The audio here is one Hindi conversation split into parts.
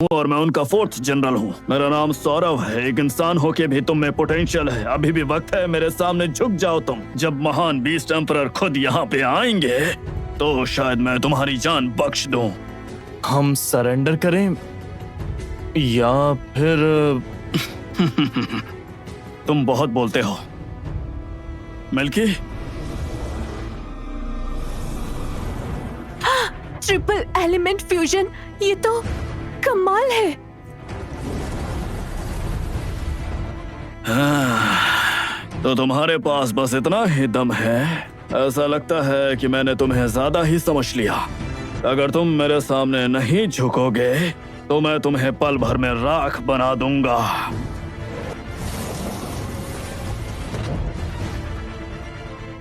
हूँ और मैं उनका 4th जनरल हूँ। मेरा नाम सौरभ है। एक इंसान होके भी तुम में पोटेंशियल है। अभी भी वक्त है, मेरे सामने झुक जाओ तुम। जब महान बीस्ट एम्परर खुद यहाँ पे आएंगे तो शायद मैं तुम्हारी जान बख्श दूं। हम सरेंडर करें या फिर तुम बहुत बोलते हो मिल्की। ट्रिपल एलिमेंट फ्यूजन, ये तो कमाल है। तो तुम्हारे पास बस इतना ही दम है? ऐसा लगता है कि मैंने तुम्हें ज्यादा ही समझ लिया। अगर तुम मेरे सामने नहीं झुकोगे तो मैं तुम्हें पल भर में राख बना दूंगा।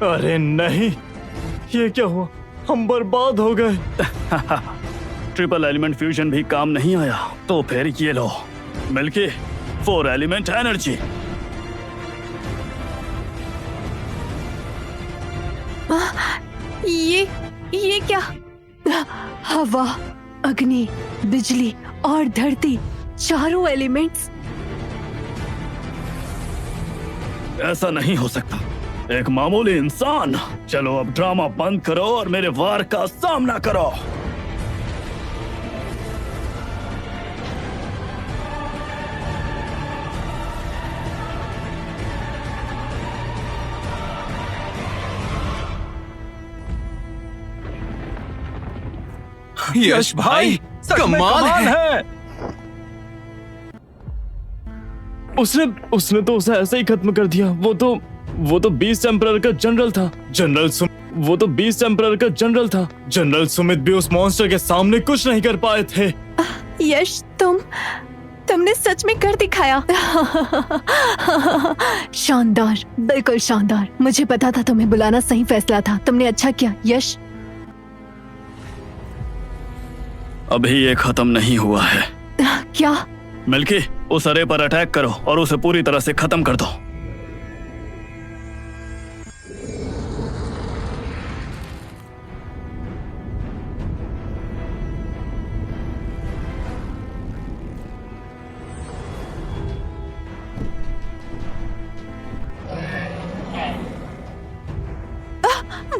अरे नहीं, ये क्या हुआ? हम बर्बाद हो गए। ट्रिपल एलिमेंट फ्यूजन भी काम नहीं आया तो फिर ये लो मिल्की, 4 एलिमेंट एनर्जी। ये क्या? हवा, अग्नि, बिजली और धरती, चारों एलिमेंट्स। ऐसा नहीं हो सकता, एक मामूली इंसान। चलो अब ड्रामा बंद करो और मेरे वार का सामना करो। यश भाई कमाल है। उसने तो उसे ऐसे ही खत्म कर दिया। वो तो बीस्ट एम्परर का जनरल था। वो तो बीस्ट एम्परर का जनरल था। जनरल सुमित भी उस मॉन्स्टर के सामने कुछ नहीं कर पाए थे। यश, तुमने सच में कर दिखाया। शानदार, बिल्कुल शानदार। मुझे पता था तुम्हें बुलाना सही फैसला था। तुमने अच्छा किया यश। अभी ये खत्म नहीं हुआ है। क्या? मिल्की, उस अरे पर अटैक करो और उसे पूरी तरह से खत्म कर दो।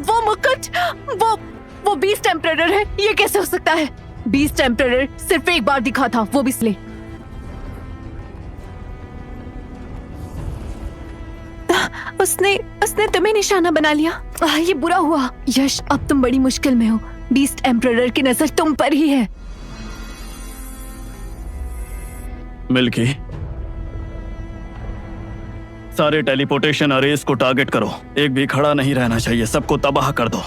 वो मुकुट, वो बीस्ट एम्परर है। ये कैसे हो सकता है? बीस्ट एम्परर सिर्फ एक बार दिखा था, वो भी इसलिए। उसने तुम्हें निशाना बना लिया। ये बुरा हुआ। यश, अब तुम बड़ी मुश्किल में हो। बीस्ट एम्परर की नजर तुम पर ही है। मिल्की, सारे टेलीपोर्टेशन अरेज को टारगेट करो। एक भी खड़ा नहीं रहना चाहिए, सबको तबाह कर दो।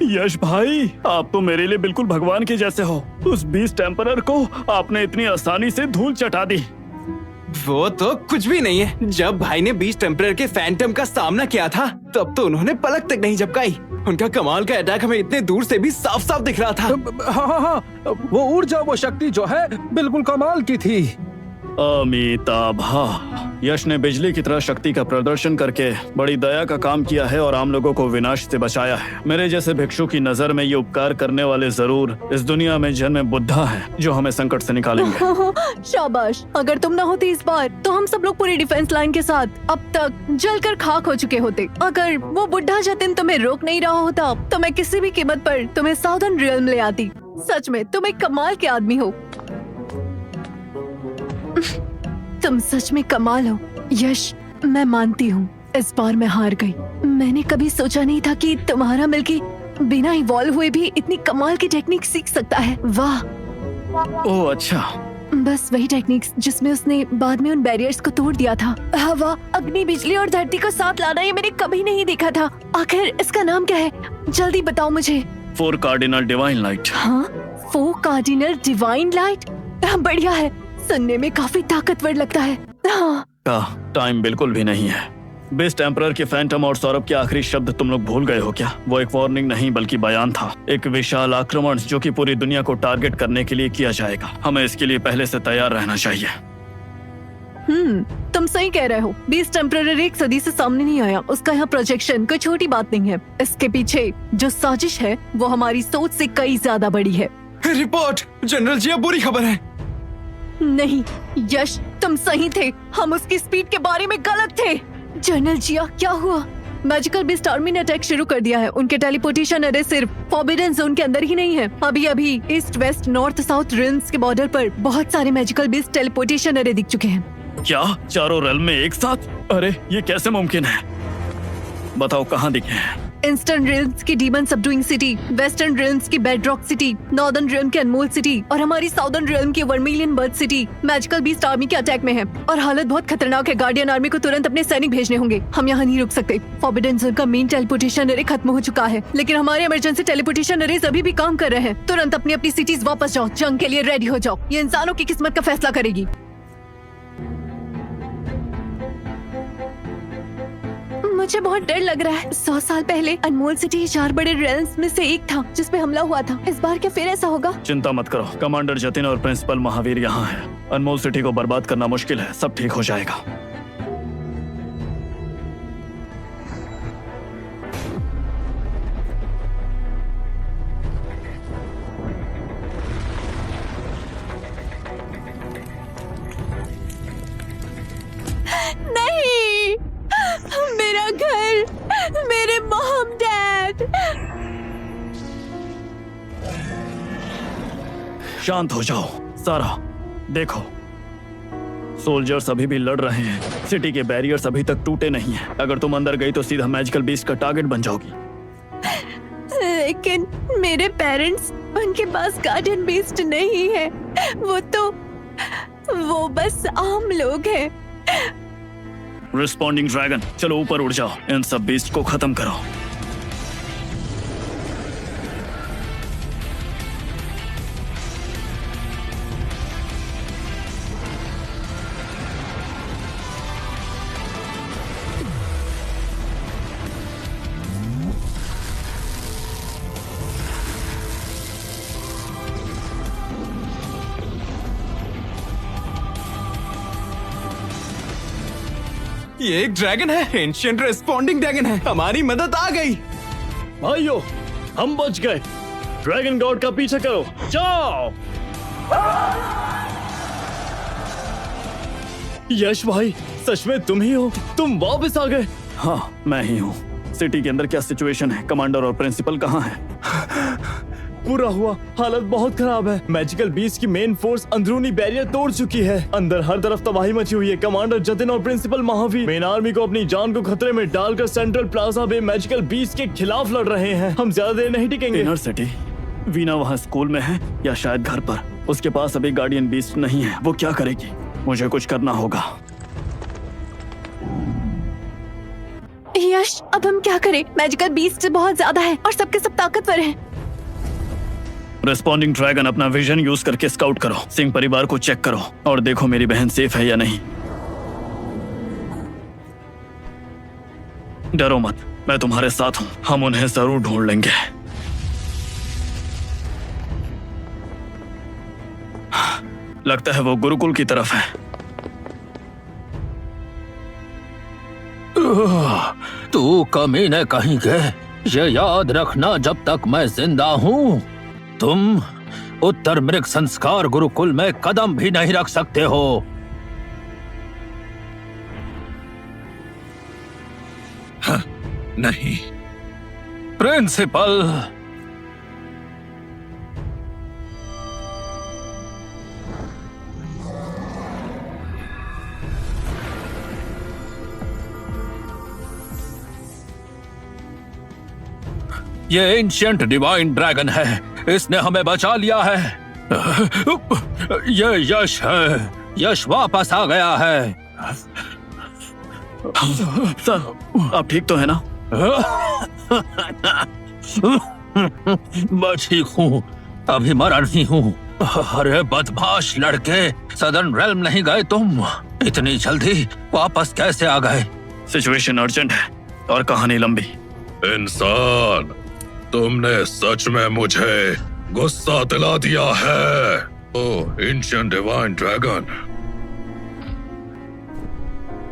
यश भाई, आप तो मेरे लिए बिल्कुल भगवान के जैसे हो। उस बीस्ट एम्परर को आपने इतनी आसानी से धूल चटा दी। वो तो कुछ भी नहीं है। जब भाई ने बीस्ट एम्परर के फैंटम का सामना किया था तब तो उन्होंने पलक तक नहीं झपकाई। उनका कमाल का अटैक हमें इतने दूर से भी साफ साफ दिख रहा था। हाँ, वो ऊर्जा, वो शक्ति जो है बिल्कुल कमाल की थी। अमिताभा, यश ने बिजली की तरह शक्ति का प्रदर्शन करके बड़ी दया का काम किया है और आम लोगों को विनाश से बचाया है। मेरे जैसे भिक्षु की नजर में ये उपकार करने वाले जरूर इस दुनिया में जन्मे बुद्धा हैं, जो हमें संकट से निकालेंगे। शाबाश। अगर तुम ना होती इस बार तो हम सब लोग पूरी डिफेंस लाइन के साथ अब तक जलकर खाक हो चुके होते। अगर वो बुढ़ा जतिन तुम्हें रोक नहीं रहा होता तो मैं किसी भी कीमत पर तुम्हें साउदर्न रियल्म ले आती। सच में तुम एक कमाल के आदमी हो। तुम सच में कमाल हो यश। मैं मानती हूँ इस बार मैं हार गई। मैंने कभी सोचा नहीं था कि तुम्हारा मिल्की बिना इवॉल्व हुए भी इतनी कमाल की टेक्निक सीख सकता है। वाह। ओह अच्छा। बस वही टेक्निक्स जिसमें उसने बाद में उन बैरियर्स को तोड़ दिया था। हवा, अग्नि, बिजली और धरती को साथ लाना ये मैंने कभी नहीं देखा था। आखिर इसका नाम क्या है? जल्दी बताओ मुझे। 4 कार्डिनल डिवाइन लाइट। हाँ, 4 कार्डिनल डिवाइन लाइट। बढ़िया है, सुनने में काफी ताकतवर लगता है। हाँ। का टाइम बिल्कुल भी नहीं है। बेस्ट एम्परर के फैंटम और सौरभ के आखिरी शब्द तुम लोग भूल गए हो क्या? वो एक वार्निंग नहीं बल्कि बयान था। एक विशाल आक्रमण जो कि पूरी दुनिया को टारगेट करने के लिए किया जाएगा। हमें इसके लिए पहले से तैयार रहना चाहिए। तुम सही कह रहे हो। बीस्ट टेम्परर एक सदी से सामने नहीं आया। उसका यहाँ प्रोजेक्शन कोई छोटी बात नहीं है। इसके पीछे जो साजिश है वो हमारी सोच से कई ज्यादा बड़ी है। रिपोर्ट जनरल जी, अब बुरी खबर है। नहीं यश, तुम सही थे। हम उसकी स्पीड के बारे में गलत थे। जनरल जिया, क्या हुआ? मैजिकल बीस्ट आर्मी ने अटैक शुरू कर दिया है। उनके टेलीपोर्टेशन अरे सिर्फ फॉरबिडन जोन के अंदर ही नहीं है। अभी east west north south RIMS के बॉर्डर पर बहुत सारे मैजिकल बीस्ट टेलीपोर्टेशन अरे दिख चुके हैं। क्या चारों रेल में एक साथ? अरे ये कैसे मुमकिन है? बताओ कहाँ दिखे हैं? ईस्टर्न रिम्स की डीमन सबडूइंग सिटी, वेस्टर्न रिम्स की बेडरॉक सिटी, नॉर्दर्न रिल्म की अनमोल सिटी और हमारी साउदर्न रिल्म की vermilion bird city magical beast army के अटैक में है और हालत बहुत खतरनाक है। गार्डियन आर्मी को तुरंत अपने सैनिक भेजने होंगे। हम यहाँ नहीं रुक सकते। फॉरबिडन जोन का मेन टेलीपोर्टेशन अरे खत्म हो चुका है, लेकिन हमारे इमरजेंसी टेलीपोर्टेशन अरेज अभी भी काम कर रहे हैं। तुरंत अपनी अपनी सिटीज वापस जाओ। जंग के लिए रेडी हो जाओ। ये इंसानों की किस्मत का फैसला करेगी। मुझे बहुत डर लग रहा है। 100 साल पहले अनमोल सिटी 4 बड़े रेल्स में से एक था जिसपे हमला हुआ था। इस बार क्या फिर ऐसा होगा? चिंता मत करो, कमांडर जतिन और प्रिंसिपल महावीर यहाँ है। अनमोल सिटी को बर्बाद करना मुश्किल है। सब ठीक हो जाएगा। नहीं, मेरा घर, मेरे मॉम डैड। शांत हो जाओ सारा। देखो, सोल्जर्स अभी भी लड़ रहे हैं। सिटी के बैरियर्स अभी तक टूटे नहीं हैं। अगर तुम अंदर गई तो सीधा मैजिकल बीस्ट का टारगेट बन जाओगी। लेकिन मेरे पेरेंट्स, उनके पास गार्डियन बीस्ट नहीं है। वो बस आम लोग हैं। रिस्पॉन्डिंग ड्रैगन, चलो ऊपर उड़ जाओ। इन सब बीस्ट को खत्म करो। ये एक ड्रैगन है, एंशिएंट रिस्पॉन्डिंग ड्रैगन है। हमारी मदद आ गई। भाइयों, हम बच गए। ड्रैगन गॉड का पीछा करो, जाओ। यश भाई, सच में तुम ही हो? तुम वापस आ गए? हाँ, मैं ही हूँ। सिटी के अंदर क्या सिचुएशन है? कमांडर और प्रिंसिपल कहाँ हैं? पूरा हुआ, हालत बहुत खराब है। मैजिकल बीस्ट की मेन फोर्स अंदरूनी बैरियर तोड़ चुकी है। अंदर हर तरफ तबाही मची हुई है। कमांडर जतिन और प्रिंसिपल महावीर मेन आर्मी को अपनी जान को खतरे में डालकर सेंट्रल प्लाजा में मैजिकल बीस्ट के खिलाफ लड़ रहे हैं। हम ज्यादा देर नहीं टिकेंगे। इनर सिटी, वीना वहाँ स्कूल में है या शायद घर पर। उसके पास अभी गार्डियन बीस्ट नहीं है। वो क्या करेगी? मुझे कुछ करना होगा। यश, अब हम क्या करें? मैजिकल बीस्ट बहुत ज्यादा है और सबके सब ताकतवर हैं। रिस्पॉन्डिंग ड्रैगन, अपना विजन यूज करके स्काउट करो। सिंह परिवार को चेक करो और देखो मेरी बहन सेफ है या नहीं। डरो मत, मैं तुम्हारे साथ हूँ। हम उन्हें जरूर ढूंढ लेंगे। लगता है वो गुरुकुल की तरफ है। तू कमीने कहीं के, ये याद रखना, जब तक मैं जिंदा हूँ तुम उत्तर मृग संस्कार गुरुकुल में कदम भी नहीं रख सकते हो। नहीं प्रिंसिपल, ये एंशिएंट डिवाइन ड्रैगन है। इसने हमें बचा लिया है। ये यश है। यश वापस आ गया है। सर, आप ठीक तो है ना? मैं ठीक हूँ, अभी मरा नहीं हूँ। अरे बदमाश लड़के, सदर्न रेल्म नहीं गए तुम? इतनी जल्दी वापस कैसे आ गए? सिचुएशन अर्जेंट है और कहानी लंबी। इंसान, तुमने सच में मुझे गुस्सा दिला दिया है। ओ एंशिएंट डिवाइन ड्रैगन,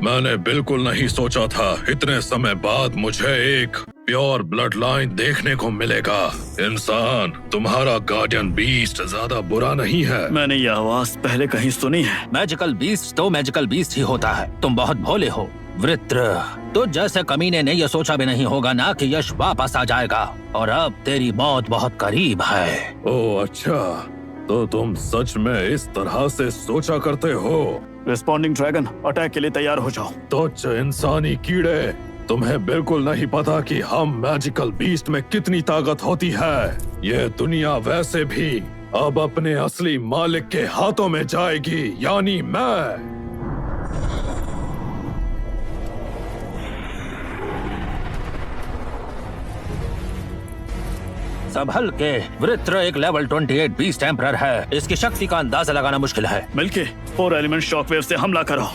मैंने बिल्कुल नहीं सोचा था इतने समय बाद मुझे एक प्योर ब्लड लाइन देखने को मिलेगा। इंसान, तुम्हारा गार्डियन बीस्ट ज्यादा बुरा नहीं है। मैंने ये आवाज पहले कहीं सुनी है। मैजिकल बीस्ट तो मैजिकल बीस्ट ही होता है। तुम बहुत भोले हो वृत्र। तो जैसे कमीने ने यह सोचा भी नहीं होगा ना कि यश वापस आ जाएगा और अब तेरी मौत बहुत करीब है। ओह अच्छा, तो तुम सच में इस तरह से सोचा करते हो। रिस्पॉन्डिंग ड्रैगन, अटैक के लिए तैयार हो जाओ। तुच्छ इंसानी कीड़े, तुम्हें बिल्कुल नहीं पता कि हम मैजिकल बीस्ट में कितनी ताकत होती है। ये दुनिया वैसे भी अब अपने असली मालिक के हाथों में जाएगी, यानी मैं। संभल के, वृत्र एक लेवल 28 बीस्ट एम्परर है। इसकी शक्ति का अंदाजा लगाना मुश्किल है। मिलके 4 एलिमेंट शॉकवेव से हमला करो।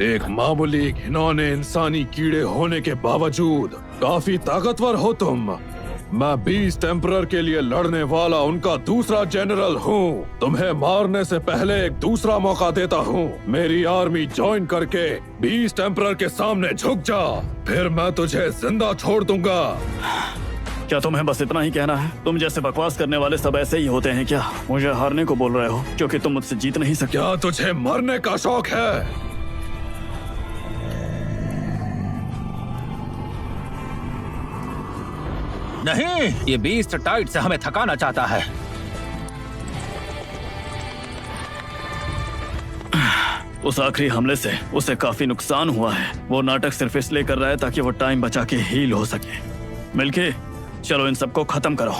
एक मामूली घिनौने इंसानी कीड़े होने के बावजूद काफी ताकतवर हो तुम। मैं बीस्ट एम्परर के लिए लड़ने वाला उनका दूसरा जनरल हूँ। तुम्हें मारने से पहले एक दूसरा मौका देता हूँ। मेरी आर्मी ज्वाइन करके बीस्ट एम्परर के सामने झुक जा, फिर मैं तुझे जिंदा छोड़ दूंगा। क्या तुम्हें बस इतना ही कहना है? तुम जैसे बकवास करने वाले सब ऐसे ही होते हैं क्या? मुझे हारने को बोल रहे हो क्योंकि तुम मुझसे जीत नहीं सकते। क्या तुझे मरने का शौक है? नहीं, ये बीस्ट टाइट से हमें थकाना चाहता है। उस आखिरी हमले से उसे काफी नुकसान हुआ है। वो नाटक सिर्फ इसलिए कर रहा है ताकि वो टाइम बचा के हील हो सके। मिलके चलो इन सबको खत्म करो।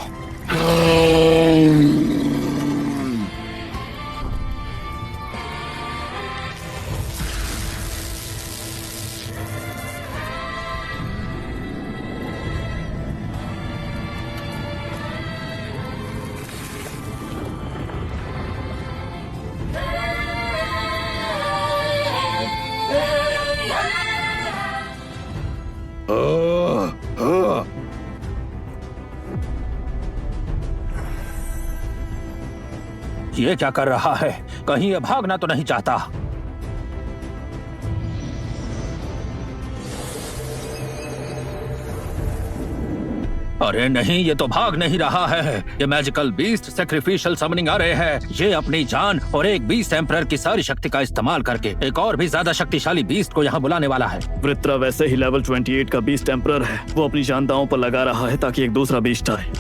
ये क्या कर रहा है? कहीं ये भागना तो नहीं चाहता? अरे नहीं, ये तो भाग नहीं रहा है। ये मैजिकल बीस्ट सैक्रिफिशियल समनिंग आ रहे हैं। ये अपनी जान और एक बीस्ट एम्परर की सारी शक्ति का इस्तेमाल करके एक और भी ज्यादा शक्तिशाली बीस्ट को यहाँ बुलाने वाला है। वृत्रा वैसे ही लेवल 28 का बीस्ट एम्परर है। वो अपनी जान दांव पर लगा रहा है ताकि एक दूसरा बीस्ट आए।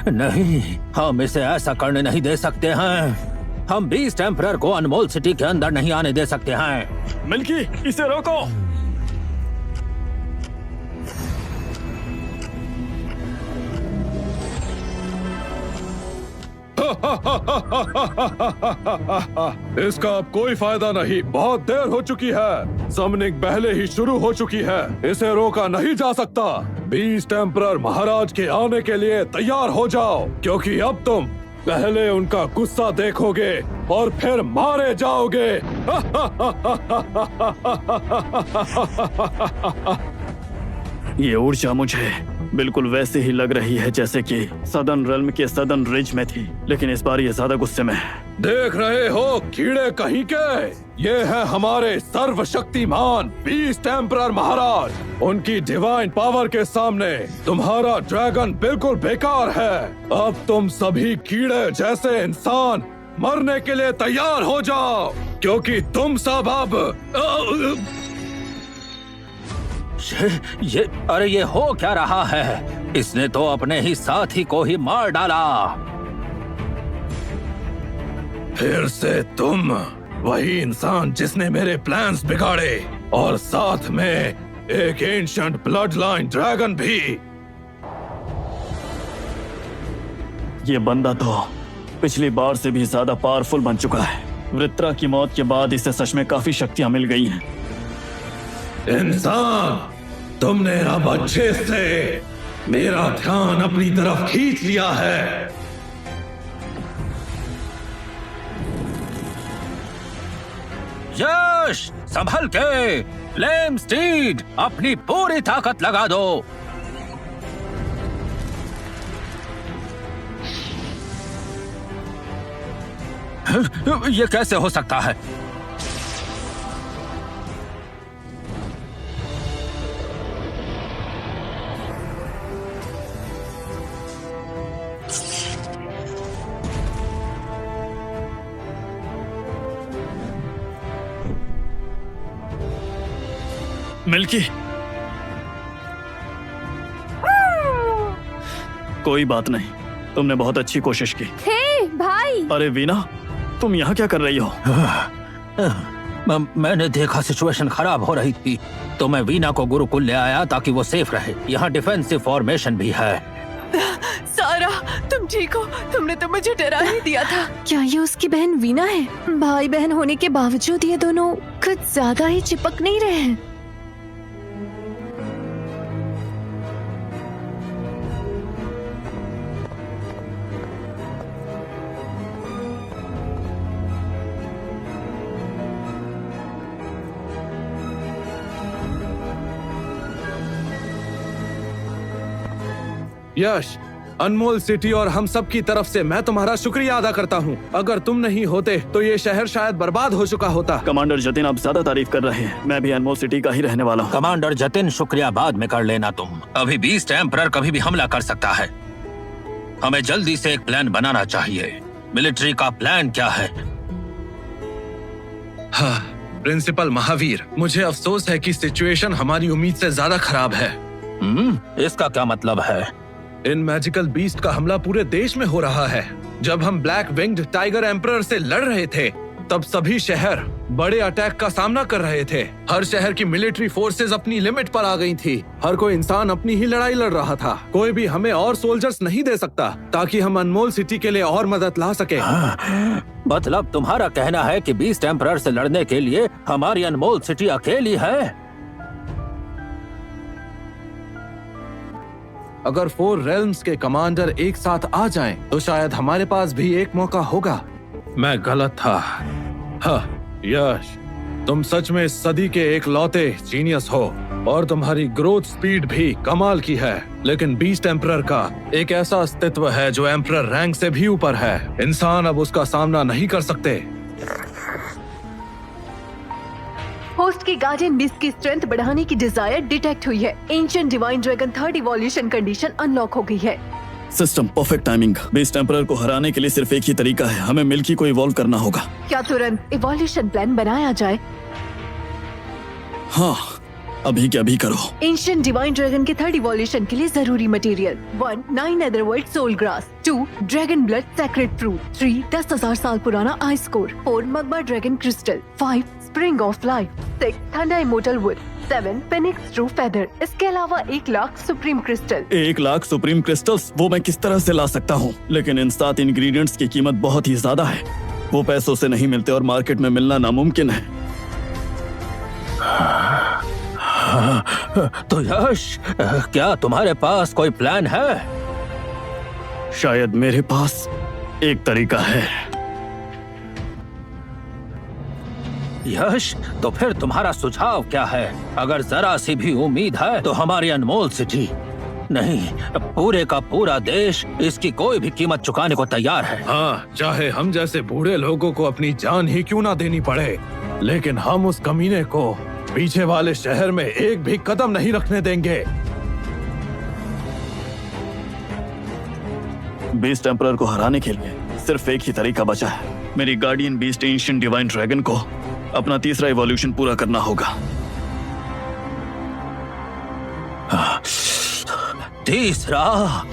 नहीं, हम इसे ऐसा करने नहीं दे सकते हैं। हम बीस्ट एम्परर को अनमोल सिटी के अंदर नहीं आने दे सकते हैं। मिल्की, इसे रोको। इसका अब कोई फायदा नहीं, बहुत देर हो चुकी है। समनिंग पहले ही शुरू हो चुकी है, इसे रोका नहीं जा सकता। बीस्ट एम्परर महाराज के आने के लिए तैयार हो जाओ, क्योंकि अब तुम पहले उनका गुस्सा देखोगे और फिर मारे जाओगे। ये ऊर्जा मुझे बिल्कुल वैसे ही लग रही है जैसे कि सदर्न रेल्म के सदर्न रिज में थी, लेकिन इस बार ये ज्यादा गुस्से में है। देख रहे हो कीड़े कहीं के, ये है हमारे सर्वशक्तिमान बीस्ट एम्परर महाराज। उनकी डिवाइन पावर के सामने तुम्हारा ड्रैगन बिल्कुल बेकार है। अब तुम सभी कीड़े जैसे इंसान मरने के लिए तैयार हो जाओ, क्योंकि तुम सब अब अरे ये हो क्या रहा है? इसने तो अपने ही साथी को ही मार डाला। फिर से तुम, वही इंसान जिसने मेरे प्लान्स बिगाड़े, और साथ में एक एंशिएंट ब्लड लाइन ड्रैगन भी। ये बंदा तो पिछली बार से भी ज्यादा पावरफुल बन चुका है। वृत्रा की मौत के बाद इसे सच में काफी शक्तियां मिल गई हैं। इंसान, तुमने अब अच्छे से मेरा ध्यान अपनी तरफ खींच लिया है। यश, संभल के। फ्लेम स्टीड, अपनी पूरी ताकत लगा दो। ये कैसे हो सकता है? मिल्की, कोई बात नहीं, तुमने बहुत अच्छी कोशिश की। हे भाई, अरे वीना, तुम यहाँ क्या कर रही हो? मैंने देखा सिचुएशन खराब हो रही थी, तो मैं वीना को गुरुकुल ले आया ताकि वो सेफ रहे। यहाँ डिफेंसिव फॉर्मेशन भी है। सारा, तुम ठीक हो? तुमने तो मुझे डरा ही दिया था। क्या ये उसकी बहन वीना है? भाई बहन होने के बावजूद ये दोनों कुछ ज्यादा ही चिपक नहीं रहे हैं। यश, अनमोल सिटी और हम सब की तरफ से मैं तुम्हारा शुक्रिया अदा करता हूँ। अगर तुम नहीं होते तो ये शहर शायद बर्बाद हो चुका होता। कमांडर जतिन, आप ज्यादा तारीफ कर रहे हैं। मैं भी अनमोल सिटी का ही रहने वाला हूँ। कमांडर जतिन, शुक्रिया बाद में कर लेना तुम। अभी बीस्ट एम्परर कभी भी हमला कर सकता है। हमें जल्दी से एक प्लान बनाना चाहिए। मिलिट्री का प्लान क्या है? हाँ, प्रिंसिपल महावीर, मुझे अफसोस है कि सिचुएशन हमारी उम्मीद से ज्यादा खराब है। इसका क्या मतलब है? इन मैजिकल बीस्ट का हमला पूरे देश में हो रहा है। जब हम ब्लैक विंग्ड टाइगर एम्परर से लड़ रहे थे, तब सभी शहर बड़े अटैक का सामना कर रहे थे। हर शहर की मिलिट्री फोर्सेस अपनी लिमिट पर आ गई थी। हर कोई इंसान अपनी ही लड़ाई लड़ रहा था। कोई भी हमें और सोल्जर्स नहीं दे सकता ताकि हम अनमोल सिटी के लिए और मदद ला सके। मतलब तुम्हारा कहना है कि बीस्ट एम्परर से लड़ने के लिए हमारी अनमोल सिटी अकेली है? अगर 4 रेल्म्स के कमांडर एक साथ आ जाएं, तो शायद हमारे पास भी एक मौका होगा। मैं गलत था। हाँ, यश, तुम सच में इस सदी के एक लौते जीनियस हो और तुम्हारी ग्रोथ स्पीड भी कमाल की है। लेकिन बीस्ट एम्परर का एक ऐसा अस्तित्व है जो एम्परर रैंक से भी ऊपर है। इंसान अब उसका सामना नहीं कर सकते। होस्ट की गार्डियन बीस्ट की स्ट्रेंथ बढ़ाने की डिजायर डिटेक्ट हुई है। Ancient divine dragon 3rd evolution condition unlock हो गई है। System perfect timing. Beast emperor को हराने के लिए सिर्फ एक ही तरीका है, हमें मिल्की को इवॉल्व करना होगा। क्या तुरंत इवोल्यूशन प्लान बनाया जाए? हाँ, अभी के अभी करो। एंशिएंट डिवाइन ड्रैगन के 3rd इवोल्यूशन के लिए जरूरी material: 1 9 netherworld soul grass, 2 dragon blood sacred fruit, 3 10,000 साल पुराना ice core, 4 magma dragon crystal, 5 spring of life, 6 thunder immortal wood, 7 phoenix true feather. इसके अलावा 1 lakh supreme crystal. 1 lakh supreme crystals, वो मैं किस तरह से ला सकता हूँ? लेकिन इन 7 इंग्रेडिएंट्स की कीमत बहुत ही ज्यादा है। वो पैसों से नहीं मिलते और मार्केट में मिलना नामुमकिन है। तो यश, क्या तुम्हारे पास कोई प्लान है? शायद मेरे पास एक तरीका है। यश, तो फिर तुम्हारा सुझाव क्या है? अगर जरा सी भी उम्मीद है तो हमारी अनमोल सिटी नहीं, पूरे का पूरा देश इसकी कोई भी कीमत चुकाने को तैयार है। हाँ, चाहे हम जैसे बूढ़े लोगों को अपनी जान ही क्यों ना देनी पड़े, लेकिन हम उस कमीने को पीछे वाले शहर में एक भी कदम नहीं रखने देंगे। बीस्ट एम्परर को हराने के लिए सिर्फ एक ही तरीका बचा है। मेरी guardian beast ancient divine dragon को अपना 3रा इवोल्यूशन पूरा करना होगा। 3रा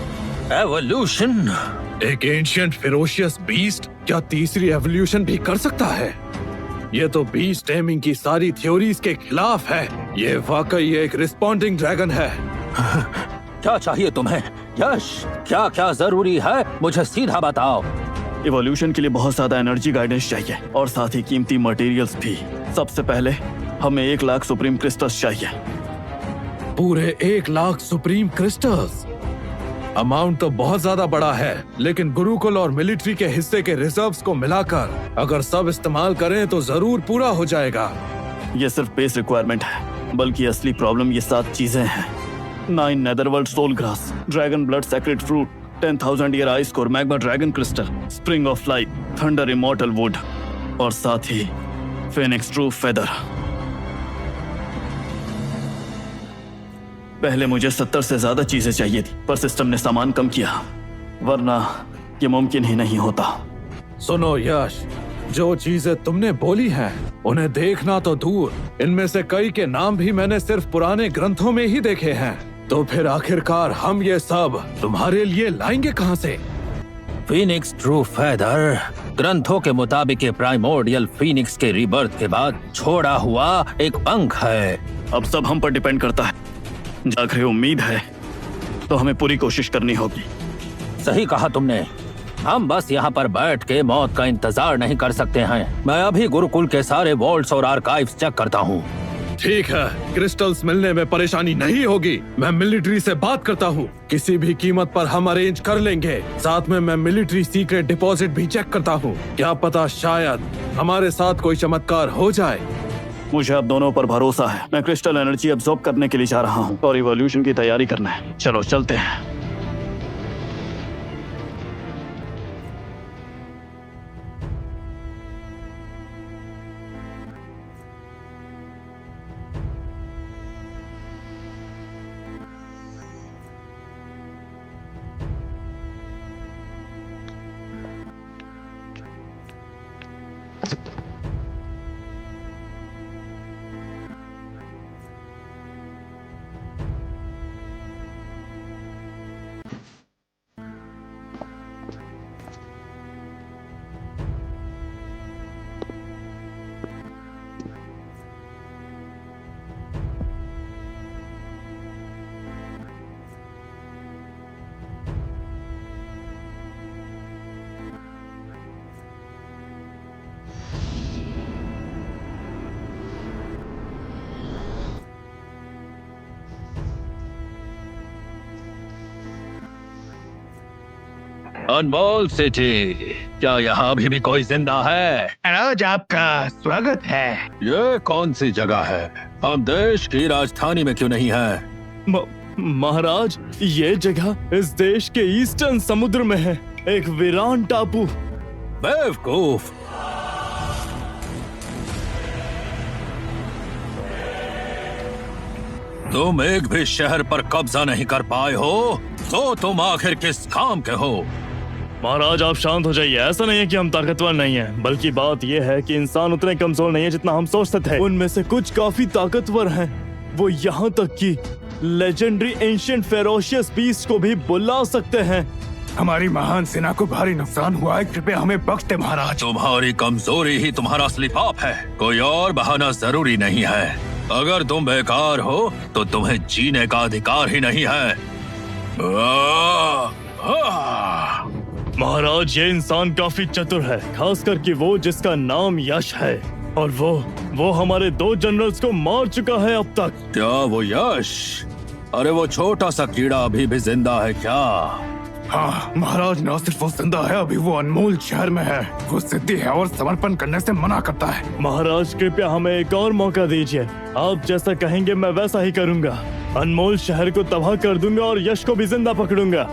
एवोल्यूशन? एक एंशिएंट फेरोशियस बीस्ट क्या 3री एवोल्यूशन भी कर सकता है? ये तो बीस्ट टेमिंग की सारी थ्योरीज के खिलाफ है। ये वाकई एक रिस्पॉन्डिंग ड्रैगन है। क्या चाहिए तुम्हें यश? क्या क्या जरूरी है, मुझे सीधा बताओ। इवोल्यूशन के लिए बहुत ज्यादा एनर्जी गाइडेंस चाहिए और साथ ही कीमती मटेरियल्स भी। सबसे पहले हमें 1 लाख सुप्रीम क्रिस्टल्स चाहिए। पूरे 1 लाख सुप्रीम क्रिस्टल्स? अमाउंट तो बहुत ज्यादा बड़ा है, लेकिन गुरुकुल और मिलिट्री के हिस्से के रिजर्व्स को मिलाकर अगर सब इस्तेमाल करें तो जरूर पूरा हो जाएगा। ये सिर्फ बेस रिक्वायरमेंट है, बल्कि असली प्रॉब्लम ये 7 चीजें हैं। 9 netherworld soul grass, dragon blood sacred fruit, 10,000 year ice core, magma dragon crystal, spring of life, thunder immortal wood और साथ ही फेनिक्स ट्रू फेदर। पहले मुझे 70 से ज्यादा चीजें चाहिए थी, पर सिस्टम ने सामान कम किया, वरना ये मुमकिन ही नहीं होता। सुनो यश, जो चीजें तुमने बोली हैं उन्हें देखना तो दूर, इनमें से कई के नाम भी मैंने सिर्फ पुराने ग्रंथों में ही देखे हैं। तो फिर आखिरकार हम ये सब तुम्हारे लिए लाएंगे कहाँ से? फीनिक्स ट्रू फेदर ग्रंथों के मुताबिक ये प्राइमोर्डियल फीनिक्स के रीबर्थ के बाद छोड़ा हुआ एक पंख है। अब सब हम पर डिपेंड करता है। जाग रही उम्मीद है तो हमें पूरी कोशिश करनी होगी। सही कहा तुमने, हम बस यहाँ पर बैठ के मौत का इंतजार नहीं कर सकते हैं। मैं अभी गुरुकुल के सारे वॉल्ट्स और आर्काइव्स चेक करता हूँ। ठीक है, क्रिस्टल्स मिलने में परेशानी नहीं होगी। मैं मिलिट्री से बात करता हूँ, किसी भी कीमत पर हम अरेंज कर लेंगे। साथ में मैं मिलिट्री सीक्रेट डिपॉजिट भी चेक करता हूँ, क्या पता शायद हमारे साथ कोई चमत्कार हो जाए। मुझे अब दोनों पर भरोसा है। मैं क्रिस्टल एनर्जी अब्सॉर्ब करने के लिए जा रहा हूँ और इवोल्यूशन की तैयारी करना है। चलो चलते हैं। अनमोल सिटी, क्या यहाँ अभी भी कोई जिंदा है? महाराज आपका स्वागत है। ये कौन सी जगह है? हम देश की राजधानी में क्यों नहीं है? महाराज, ये जगह इस देश के ईस्टर्न समुद्र में है, एक वीरान टापू। बेवकूफ, तुम एक भी शहर पर कब्जा नहीं कर पाए हो, तो तुम आखिर किस काम के हो? महाराज आप शांत हो जाइए। ऐसा नहीं है कि हम ताकतवर नहीं हैं, बल्कि बात यह है कि इंसान उतने कमजोर नहीं है जितना हम सोचते थे। उनमें से कुछ काफी ताकतवर हैं। वो यहाँ तक कि लेजेंडरी एंशिएंट फेरोशियस बीस्ट को भी बुला सकते हैं। हमारी महान सेना को भारी नुकसान हुआ है, कृपया हमें बख्श दे महाराज। तुम्हारी कमजोरी ही तुम्हारा असली पाप है, कोई और बहाना जरूरी नहीं है। अगर तुम बेकार हो तो तुम्हें जीने का अधिकार ही नहीं है। महाराज, ये इंसान काफी चतुर है, खास करके वो जिसका नाम यश है, और वो हमारे 2 जनरल्स को मार चुका है अब तक। क्या वो यश? अरे वो छोटा सा कीड़ा अभी भी जिंदा है क्या? हाँ महाराज, न सिर्फ वो जिंदा है, अभी वो अनमोल शहर में है। वो सिद्धि है और समर्पण करने से मना करता है। महाराज कृपया हमें एक और मौका दीजिए। आप जैसा कहेंगे मैं वैसा ही करूंगा। अनमोल शहर को तबाह कर दूंगा और यश को भी जिंदा पकड़ूंगा।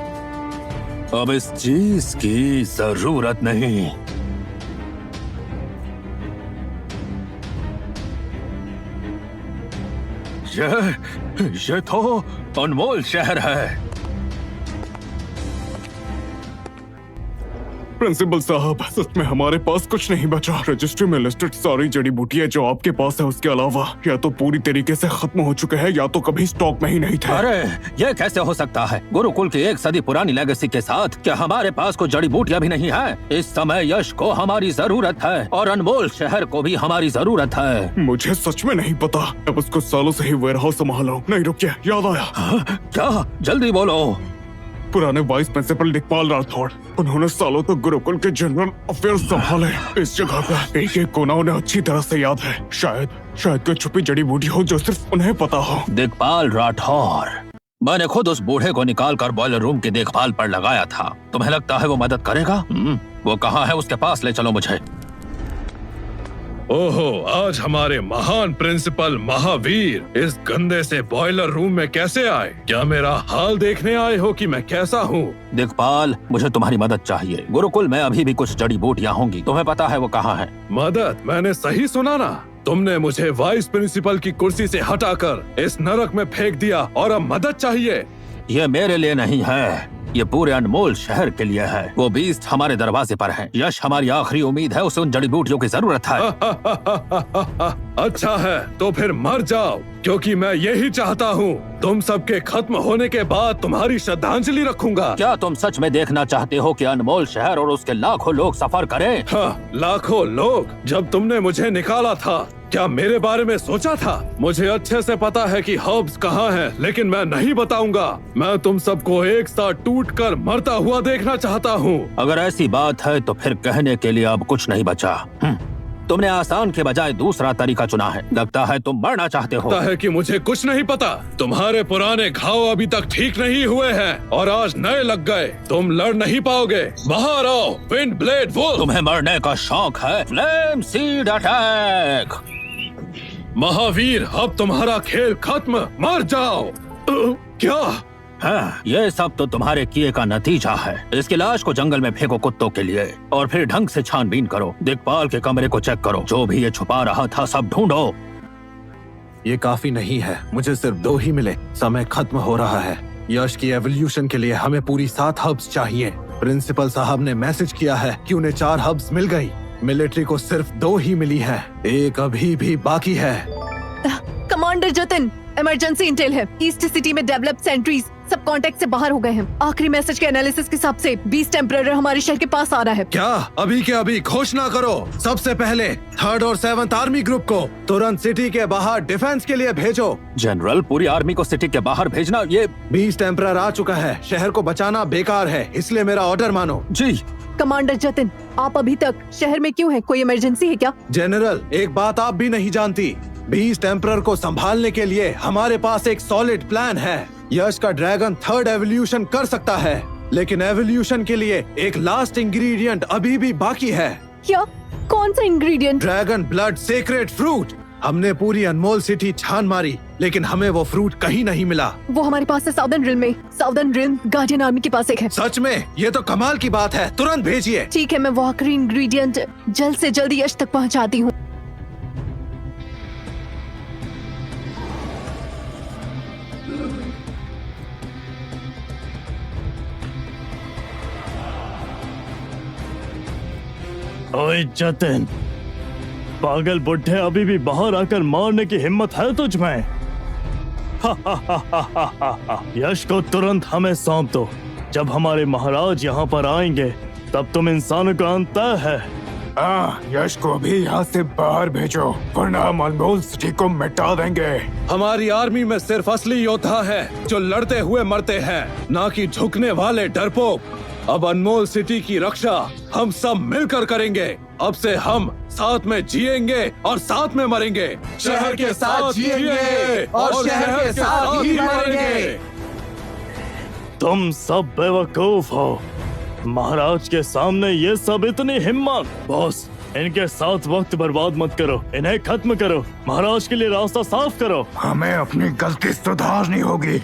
अब इस चीज की जरूरत नहीं। ये तो अनमोल शहर है। प्रिंसिपल साहब, सच में हमारे पास कुछ नहीं बचा। रजिस्ट्री में लिस्टेड सारी जड़ी बूटियां जो आपके पास है उसके अलावा या तो पूरी तरीके से खत्म हो चुके हैं या तो कभी स्टॉक में ही नहीं थे। अरे ये कैसे हो सकता है? गुरुकुल की 1 सदी पुरानी लेगेसी के साथ क्या हमारे पास कोई जड़ी बूटियां भी नहीं है? इस समय यश को हमारी जरूरत है और अनमोल शहर को भी हमारी जरूरत है। मुझे सच में नहीं पता। अब उसको सालों से ही वेयरहाउस संभाला हूं। नहीं रुकिए, याद आया। क्या? जल्दी बोलो। पुराने वाइस प्रिंसिपल दिक्पाल राठौड़, उन्होंने सालों तक गुरुकुल के जनरल अफेयर्स संभाले। इस जगह का एक कोना उन्हें अच्छी तरह से याद है। शायद कोई छुपी जड़ी बूटी हो जो सिर्फ उन्हें पता हो। दिक्पाल राठौर, मैंने खुद उस बूढ़े को निकाल कर बॉयलर रूम की देखभाल पर लगाया था। तुम्हें लगता है वो मदद करेगा? वो कहाँ है? उसके पास ले चलो मुझे। ओहो, आज हमारे महान प्रिंसिपल महावीर इस गंदे से बॉयलर रूम में कैसे आए? क्या मेरा हाल देखने आए हो कि मैं कैसा हूँ? दिक्पाल, मुझे तुम्हारी मदद चाहिए। गुरुकुल में अभी भी कुछ जड़ी बूटियाँ होंगी। तुम्हें पता है वो कहाँ है? मदद? मैंने सही सुना ना? तुमने मुझे वाइस प्रिंसिपल की कुर्सी से हटाकर इस नरक में फेंक दिया और अब मदद चाहिए? ये मेरे लिए नहीं है, ये पूरे अनमोल शहर के लिए है। वो बीस्ट हमारे दरवाजे पर है। यश हमारी आखिरी उम्मीद है, उसे उन जड़ी बूटियों की जरूरत है। अच्छा है, तो फिर मर जाओ, क्योंकि मैं यही चाहता हूँ। तुम सबके खत्म होने के बाद तुम्हारी श्रद्धांजलि रखूंगा। क्या तुम सच में देखना चाहते हो कि अनमोल शहर और उसके लाखों लोग सफर करें? हाँ, लाखों लोग। जब तुमने मुझे निकाला था, क्या मेरे बारे में सोचा था? मुझे अच्छे से पता है कि हर्ब्स कहाँ हैं, लेकिन मैं नहीं बताऊंगा। मैं तुम सबको एक साथ टूटकर मरता हुआ देखना चाहता हूँ। अगर ऐसी बात है तो फिर कहने के लिए अब कुछ नहीं बचा। तुमने आसान के बजाय दूसरा तरीका चुना है। लगता है तुम मरना चाहते हो। लगता है कि मुझे कुछ नहीं पता। तुम्हारे पुराने घाव अभी तक ठीक नहीं हुए हैं और आज नए लग गए। तुम लड़ नहीं पाओगे। बाहर आओ, विंड ब्लेड वुल्फ। तुम्हें मरने का शौक है? Flame seed attack. महावीर, अब तुम्हारा खेल खत्म। मर जाओ। क्या? हाँ, ये सब तो तुम्हारे किए का नतीजा है। इसकी लाश को जंगल में फेंको कुत्तों के लिए और फिर ढंग से छानबीन करो। दिक्पाल के कमरे को चेक करो। जो भी ये छुपा रहा था सब ढूंढो। ये काफी नहीं है, मुझे सिर्फ 2 ही मिले। समय खत्म हो रहा है। यश की एवोल्यूशन के लिए हमें पूरी 7 हब्स चाहिए। प्रिंसिपल साहब ने मैसेज किया है कि उन्हें 4 हब्स मिल गई। मिलिट्री को सिर्फ 2 ही मिली है, एक अभी भी बाकी है। कमांडर जतिन, इमरजेंसी इंटेल है। ईस्ट सिटी में डेवलप सेंट्रीज सब कांटेक्ट से बाहर हो गए हैं। आखिरी मैसेज के एनालिसिस के हिसाब से बीस्ट टेम्परर हमारे शहर के पास आ रहा है। क्या? अभी के अभी घोषणा करो। सबसे पहले 3rd और 7th आर्मी ग्रुप को तुरंत सिटी के बाहर डिफेंस के लिए भेजो। जनरल, पूरी आर्मी को सिटी के बाहर भेजना? ये बीस्ट टेम्परर आ चुका है। शहर को बचाना बेकार है, इसलिए मेरा ऑर्डर मानो। जी। कमांडर जतिन, आप अभी तक शहर में क्यों हैं? कोई इमरजेंसी है क्या? जनरल, एक बात आप भी नहीं जानती। बीस्ट एम्परर को संभालने के लिए हमारे पास एक सॉलिड प्लान है। यश का ड्रैगन 3rd एवोल्यूशन कर सकता है, लेकिन एवोल्यूशन के लिए एक लास्ट इंग्रेडिएंट अभी भी बाकी है। क्या? कौन सा ingredient? Dragon blood secret fruit. हमने पूरी अनमोल सिटी छान मारी, लेकिन हमें वो फ्रूट कहीं नहीं मिला। वो हमारे पास है साउदर्न रिल्म में। साउदर्न रिल्म गार्डियन आर्मी के पास एक है। सच में? ये तो कमाल की बात है। तुरंत भेजिए। ठीक है, मैं वो आखिरी इंग्रेडिएंट जल्द से जल्द यश तक पहुंचाती हूँ। ओए जतिन, पागल बुढ़े, अभी भी बाहर आकर मारने की हिम्मत है तुझ में? यश को तुरंत हमें सौंप दो। जब हमारे महाराज यहाँ पर आएंगे तब तुम इंसानों का अंत तय है। यश को भी यहाँ से बाहर भेजो, वरना हम अनमोल सिटी को मिटा देंगे। हमारी आर्मी में सिर्फ असली योद्धा है जो लड़ते हुए मरते हैं, ना कि झुकने वाले डरपोक। अब अनमोल सिटी की रक्षा हम सब मिलकर करेंगे। अब से हम साथ में जिएंगे और साथ में मरेंगे। शहर के साथ जिएंगे और शहर के साथ ही मरेंगे। तुम सब बेवकूफ हो। महाराज के सामने ये सब इतनी हिम्मत। बॉस, इनके साथ वक्त बर्बाद मत करो, इन्हें खत्म करो। महाराज के लिए रास्ता साफ करो। हमें अपनी गलती सुधारनी होगी।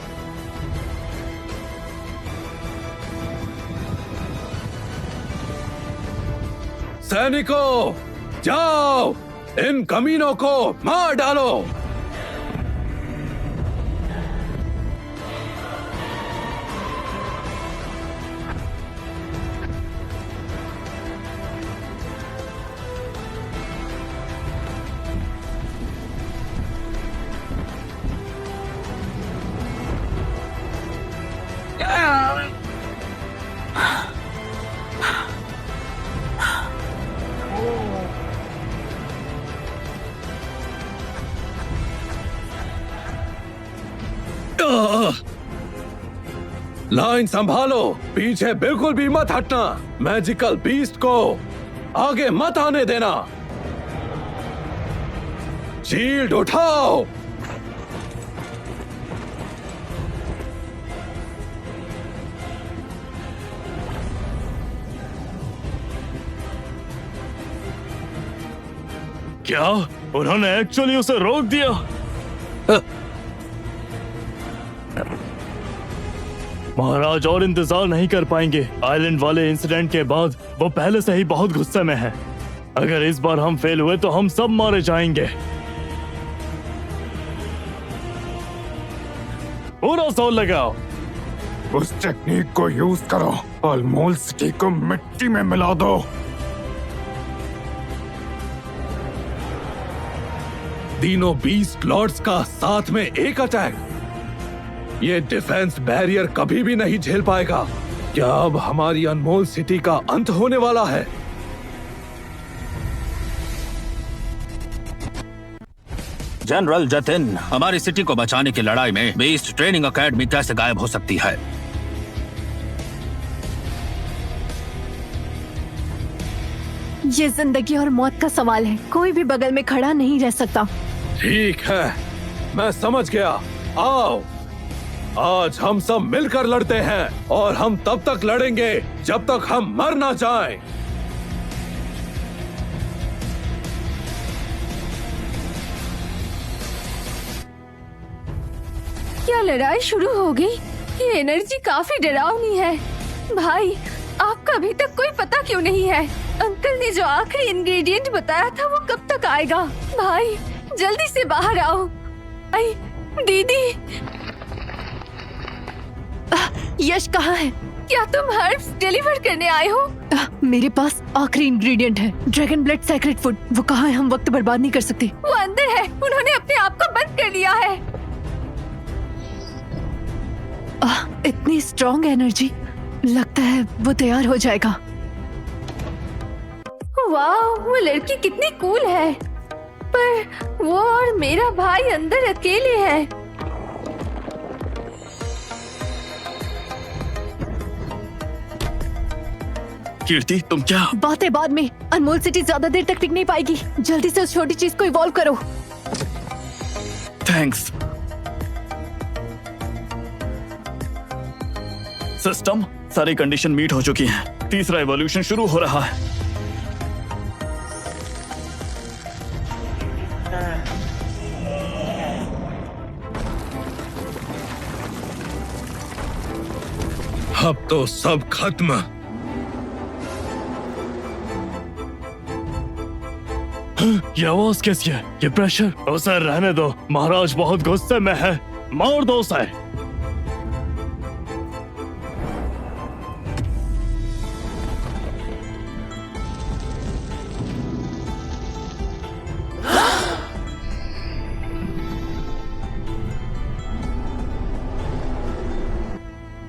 सैनिकों, जाओ, इन कमीनों को मार डालो। लाइन संभालो, पीछे बिल्कुल भी मत हटना। मैजिकल बीस्ट को आगे मत आने देना। शील्ड उठाओ। क्या उन्होंने एक्चुअली उसे रोक दिया? महाराज और इंतजार नहीं कर पाएंगे। आइलैंड वाले इंसिडेंट के बाद वो पहले से ही बहुत गुस्से में है। अगर इस बार हम फेल हुए तो हम सब मारे जाएंगे। पूरा जोर लगाओ। उस टेक्निक को यूज करो, अनमोल सिटी को मिट्टी में मिला दो। तीनों बीस्ट लॉर्ड्स का साथ में एक अटैक, ये डिफेंस बैरियर कभी भी नहीं झेल पाएगा। क्या अब हमारी अनमोल सिटी का अंत होने वाला है? जनरल जतिन, हमारी सिटी को बचाने की लड़ाई में बीस्ट ट्रेनिंग एकेडमी कैसे गायब हो सकती है? ये जिंदगी और मौत का सवाल है, कोई भी बगल में खड़ा नहीं रह सकता। ठीक है, मैं समझ गया। आओ, आज हम सब मिलकर लड़ते हैं और हम तब तक लड़ेंगे जब तक हम मर ना जाएं। क्या लड़ाई शुरू हो गई? ये एनर्जी काफी डरावनी है। भाई, आपका अभी तक कोई पता क्यों नहीं है? अंकल ने जो आखिरी इंग्रेडिएंट बताया था वो कब तक आएगा? भाई, जल्दी से बाहर आओ। आई, दीदी, यश कहाँ है? क्या तुम हर्ब्स डिलीवर करने आए हो? मेरे पास आखिरी इंग्रेडिएंट है, ड्रैगन ब्लड सेक्रेट फूड। वो कहाँ है? हम वक्त बर्बाद नहीं कर सकते। वो अंदर है, उन्होंने अपने आप को बंद कर लिया है। इतनी स्ट्रॉन्ग एनर्जी, लगता है वो तैयार हो जाएगा। वाह, वो लड़की कितनी कूल है, पर वो और मेरा भाई अंदर अकेले हैं। कीर्ति, तुम क्या? बातें बाद में। अनमोल सिटी ज्यादा देर तक टिक नहीं पाएगी। जल्दी से उस छोटी चीज को इवॉल्व करो। थैंक्स। सिस्टम, सारी कंडीशन मीट हो चुकी हैं। तीसरा इवोल्यूशन शुरू हो रहा है। अब तो सब खत्म। ये आवाज कैसी है? ये प्रेशर? उसे रहने दो, महाराज बहुत गुस्से में है। मार दो उसे।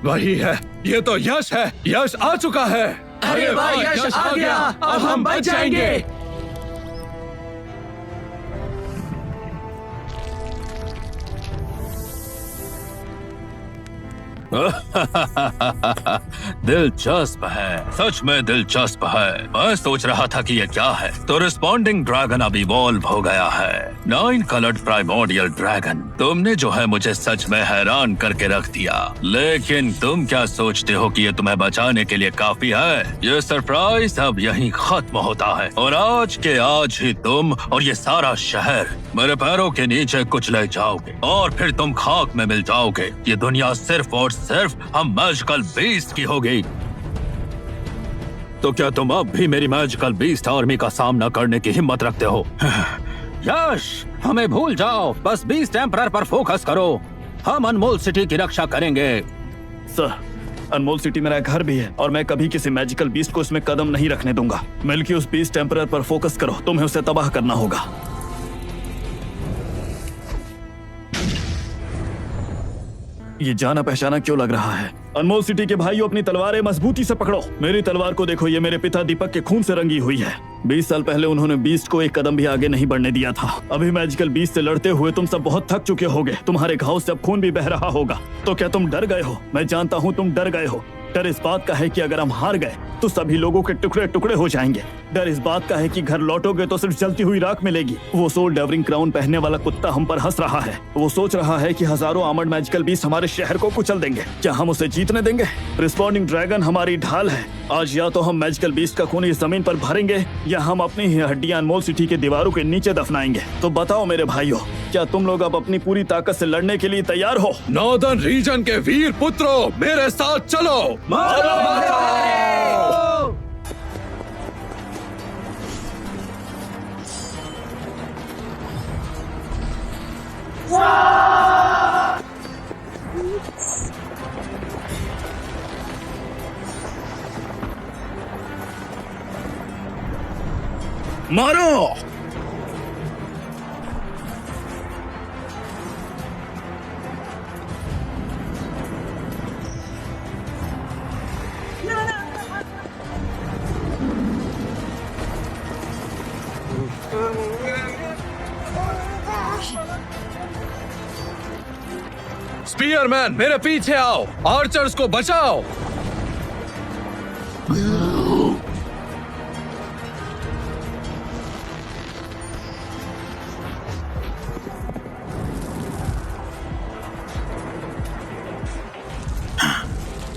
वही है, ये तो यश है। यश आ चुका है। अरे वाह, यश आ गया। अब हम बच जाएंगे। दिलचस्प है, सच में दिलचस्प है। मैं सोच रहा था कि ये क्या है, तो रिस्पॉन्डिंग ड्रैगन अब इवॉल्व हो गया है। 9 कलर्ड प्राइमोर्डियल ड्रैगन। तुमने जो है मुझे सच में हैरान करके रख दिया। लेकिन तुम क्या सोचते हो कि ये तुम्हें बचाने के लिए काफी है? ये सरप्राइज अब यहीं खत्म होता है और आज के आज ही तुम और ये सारा शहर मेरे पैरों के नीचे कुचले जाओगे और फिर तुम खाक में मिल जाओगे। ये दुनिया सिर्फ और सिर्फ हम मैजिकल बीस्ट की होगी। तो क्या तुम अब भी मेरी मैजिकल बीस्ट आर्मी का सामना करने की हिम्मत रखते हो? यश, हमें भूल जाओ, बस बीस्ट एम्परर पर फोकस करो। हम अनमोल सिटी की रक्षा करेंगे। सर, अनमोल सिटी मेरा घर भी है और मैं कभी किसी मैजिकल बीस्ट को इसमें कदम नहीं रखने दूंगा। मिलके उस बीस्ट एम्परर पर फोकस करो, तुम्हें उसे तबाह करना होगा। ये जाना पहचाना क्यों लग रहा है? अनमोल सिटी के भाइयों, अपनी तलवारें मजबूती से पकड़ो। मेरी तलवार को देखो, ये मेरे पिता दीपक के खून से रंगी हुई है। 20 साल पहले उन्होंने बीस्ट को एक कदम भी आगे नहीं बढ़ने दिया था। अभी मैजिकल बीस्ट से लड़ते हुए तुम सब बहुत थक चुके होगे। तुम्हारे घाव से अब खून भी बह रहा होगा। तो क्या तुम डर गए हो? मैं जानता हूँ तुम डर गए हो। डर इस बात का है कि अगर हम हार गए तो सभी लोगों के टुकड़े टुकड़े हो जाएंगे। डर इस बात का है कि घर लौटोगे तो सिर्फ जलती हुई राख मिलेगी। वो सोल डेवरिंग क्राउन पहनने वाला कुत्ता हम पर हंस रहा है। वो सोच रहा है कि हजारों आर्मर्ड मैजिकल बीस्ट हमारे शहर को कुचल देंगे। क्या हम उसे जीतने देंगे? रिस्पॉन्डिंग ड्रैगन हमारी ढाल है। आज या तो हम मैजिकल बीस्ट का खून इस जमीन पर भरेंगे या हम अपनी ही हड्डियां अनमोल सिटी के दीवारों के नीचे दफनाएंगे। तो बताओ मेरे भाइयों, क्या तुम लोग अब अपनी पूरी ताकत से लड़ने के लिए तैयार हो? नॉर्दर्न रीजन के वीर पुत्रों, मेरे साथ चलो। मारो! स्पीयरमैन, मेरे पीछे आओ। आर्चर्स को बचाओ।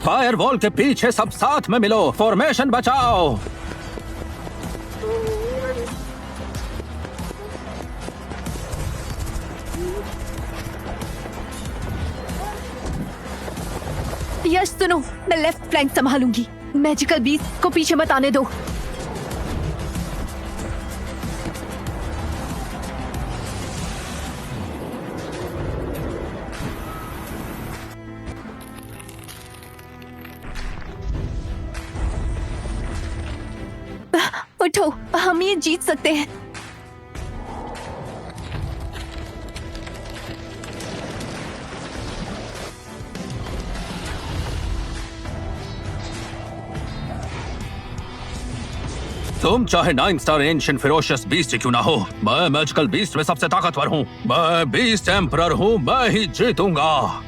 फायरवॉल के पीछे सब साथ में मिलो, फॉर्मेशन बचाओ। यश सुनो, मैं लेफ्ट फ्लैंक संभालूंगी। मैजिकल बीस्ट को पीछे मत आने दो। उठो, हम ये जीत सकते हैं। तुम चाहे 9 स्टार एंशिएंट फेरोशियस बीस्ट क्यों ना हो, मैं मैजिकल बीस्ट में सबसे ताकतवर हूँ। मैं बीस्ट एम्परर हूँ, मैं ही जीतूंगा।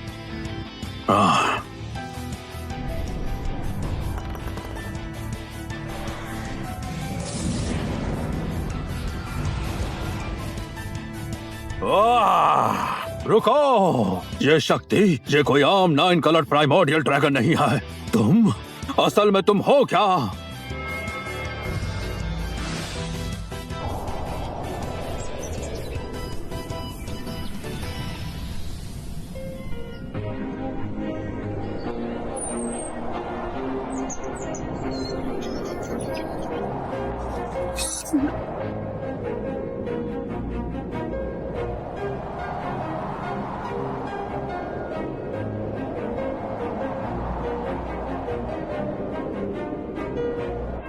रुको, ये शक्ति, ये कोई आम 9 कलर प्राइमोर्डियल ड्रैगन नहीं है। तुम असल में तुम हो क्या?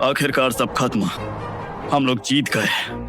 आखिरकार सब खत्म, हम लोग जीत गए।